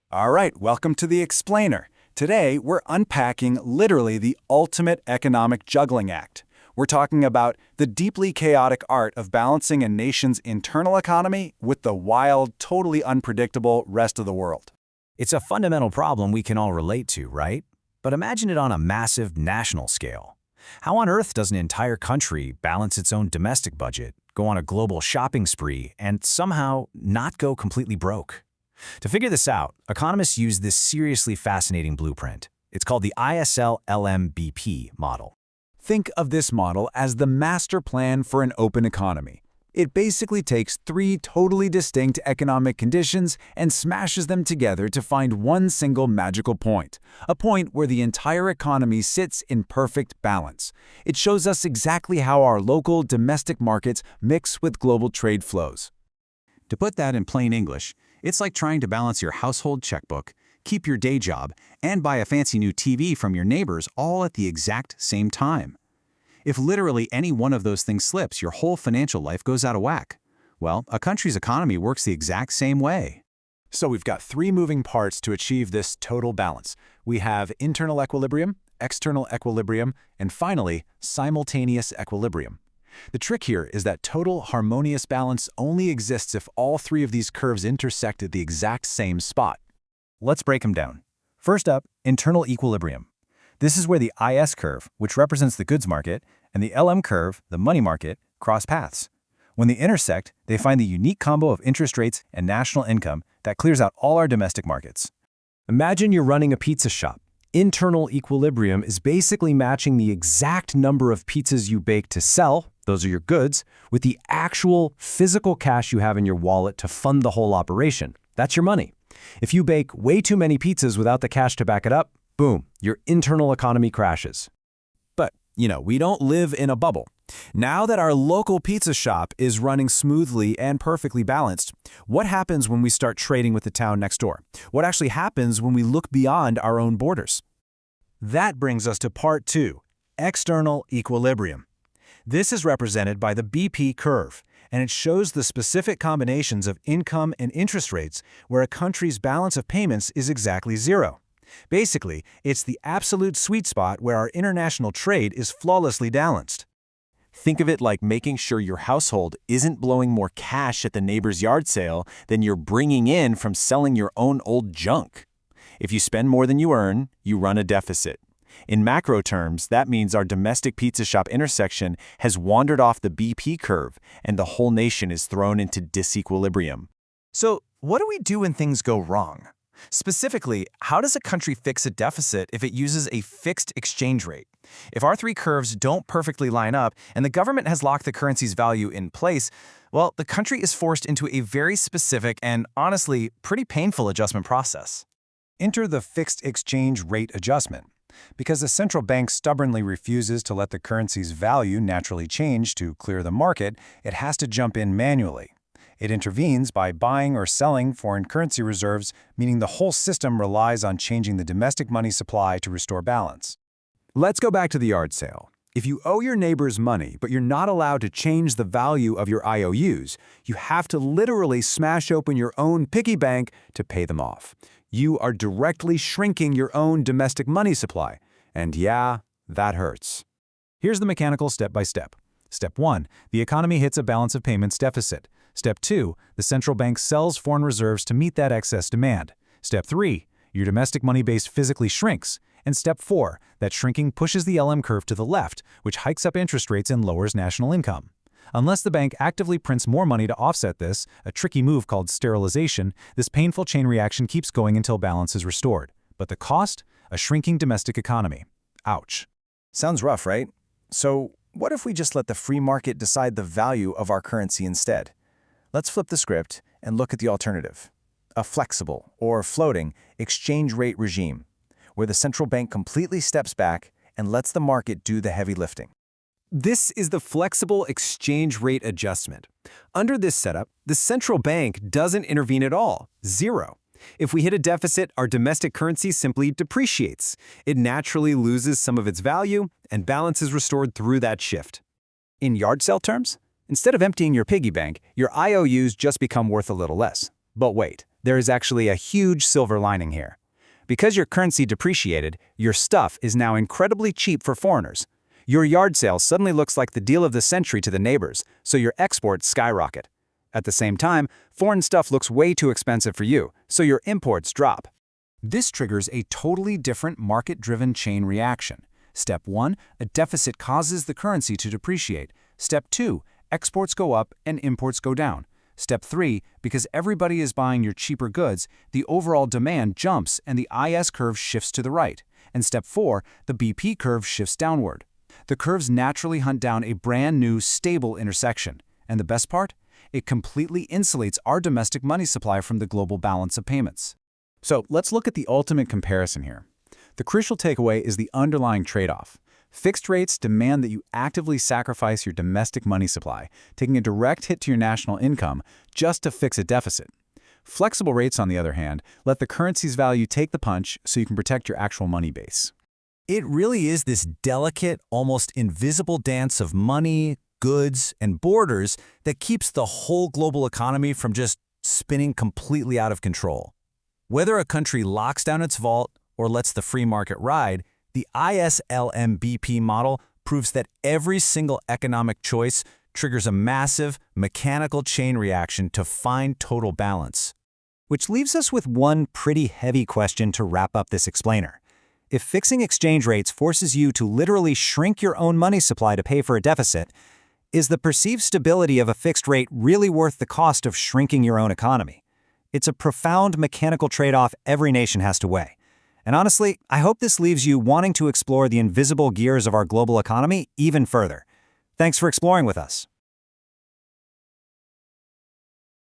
All right, welcome to the Explainer. Today, we're unpacking literally the ultimate economic juggling act. We're talking about the deeply chaotic art of balancing a nation's internal economy with the wild, totally unpredictable rest of the world. It's a fundamental problem we can all relate to, right? But imagine it on a massive national scale. How on earth does an entire country balance its own domestic budget, go on a global shopping spree, and somehow not go completely broke? To figure this out, economists use this seriously fascinating blueprint. It's called the ISL-LMBP model. Think of this model as the master plan for an open economy. It basically takes three totally distinct economic conditions and smashes them together to find one single magical point, a point where the entire economy sits in perfect balance. It shows us exactly how our local domestic markets mix with global trade flows. To put that in plain English, it's like trying to balance your household checkbook, keep your day job, and buy a fancy new TV from your neighbors all at the exact same time. If literally any one of those things slips, your whole financial life goes out of whack. Well, a country's economy works the exact same way. So we've got three moving parts to achieve this total balance. We have internal equilibrium, external equilibrium, and finally, simultaneous equilibrium. The trick here is that total harmonious balance only exists if all three of these curves intersect at the exact same spot. Let's break them down. First up, internal equilibrium. This is where the IS curve, which represents the goods market, and the LM curve, the money market, cross paths. When they intersect, they find the unique combo of interest rates and national income that clears out all our domestic markets. Imagine you're running a pizza shop. Internal equilibrium is basically matching the exact number of pizzas you bake to sell, those are your goods, with the actual physical cash you have in your wallet to fund the whole operation. That's your money. If you bake way too many pizzas without the cash to back it up, boom, your internal economy crashes. But, we don't live in a bubble. Now that our local pizza shop is running smoothly and perfectly balanced, what happens when we start trading with the town next door? What actually happens when we look beyond our own borders? That brings us to part two, external equilibrium. This is represented by the BP curve, and it shows the specific combinations of income and interest rates where a country's balance of payments is exactly zero. Basically, it's the absolute sweet spot where our international trade is flawlessly balanced. Think of it like making sure your household isn't blowing more cash at the neighbor's yard sale than you're bringing in from selling your own old junk. If you spend more than you earn, you run a deficit. In macro terms, that means our domestic pizza shop intersection has wandered off the BP curve and the whole nation is thrown into disequilibrium. So, what do we do when things go wrong? Specifically, how does a country fix a deficit if it uses a fixed exchange rate? If our three curves don't perfectly line up and the government has locked the currency's value in place, well, the country is forced into a very specific and, honestly, pretty painful adjustment process. Enter the fixed exchange rate adjustment. Because the central bank stubbornly refuses to let the currency's value naturally change to clear the market, it has to jump in manually. It intervenes by buying or selling foreign currency reserves, meaning the whole system relies on changing the domestic money supply to restore balance. Let's go back to the yard sale. If you owe your neighbors money, but you're not allowed to change the value of your IOUs, you have to literally smash open your own piggy bank to pay them off. You are directly shrinking your own domestic money supply. And yeah, that hurts. Here's the mechanical step-by-step. Step 1, the economy hits a balance of payments deficit. Step 2, the central bank sells foreign reserves to meet that excess demand. Step 3, your domestic money base physically shrinks. And Step 4, that shrinking pushes the LM curve to the left, which hikes up interest rates and lowers national income. Unless the bank actively prints more money to offset this, a tricky move called sterilization, this painful chain reaction keeps going until balance is restored. But the cost? A shrinking domestic economy. Ouch. Sounds rough, right? So, what if we just let the free market decide the value of our currency instead? Let's flip the script and look at the alternative. A flexible, or floating, exchange rate regime, where the central bank completely steps back and lets the market do the heavy lifting. This is the flexible exchange rate adjustment. Under this setup, the central bank doesn't intervene at all, zero. If we hit a deficit, our domestic currency simply depreciates. It naturally loses some of its value, and balance is restored through that shift. In yard sale terms, instead of emptying your piggy bank, your IOUs just become worth a little less. But wait, there is actually a huge silver lining here. Because your currency depreciated, your stuff is now incredibly cheap for foreigners. Your yard sale suddenly looks like the deal of the century to the neighbors, so your exports skyrocket. At the same time, foreign stuff looks way too expensive for you, so your imports drop. This triggers a totally different market-driven chain reaction. Step 1, a deficit causes the currency to depreciate. Step 2, exports go up and imports go down. Step 3, because everybody is buying your cheaper goods, the overall demand jumps and the IS curve shifts to the right. And Step 4, the BP curve shifts downward. The curves naturally hunt down a brand new, stable intersection. And the best part? It completely insulates our domestic money supply from the global balance of payments. So let's look at the ultimate comparison here. The crucial takeaway is the underlying trade-off. Fixed rates demand that you actively sacrifice your domestic money supply, taking a direct hit to your national income just to fix a deficit. Flexible rates, on the other hand, let the currency's value take the punch so you can protect your actual money base. It really is this delicate, almost invisible dance of money, goods, and borders that keeps the whole global economy from just spinning completely out of control. Whether a country locks down its vault or lets the free market ride, the ISLM-BP model proves that every single economic choice triggers a massive, mechanical chain reaction to find total balance. Which leaves us with one pretty heavy question to wrap up this explainer. If fixing exchange rates forces you to literally shrink your own money supply to pay for a deficit, is the perceived stability of a fixed rate really worth the cost of shrinking your own economy? It's a profound mechanical trade-off every nation has to weigh. And honestly, I hope this leaves you wanting to explore the invisible gears of our global economy even further. Thanks for exploring with us.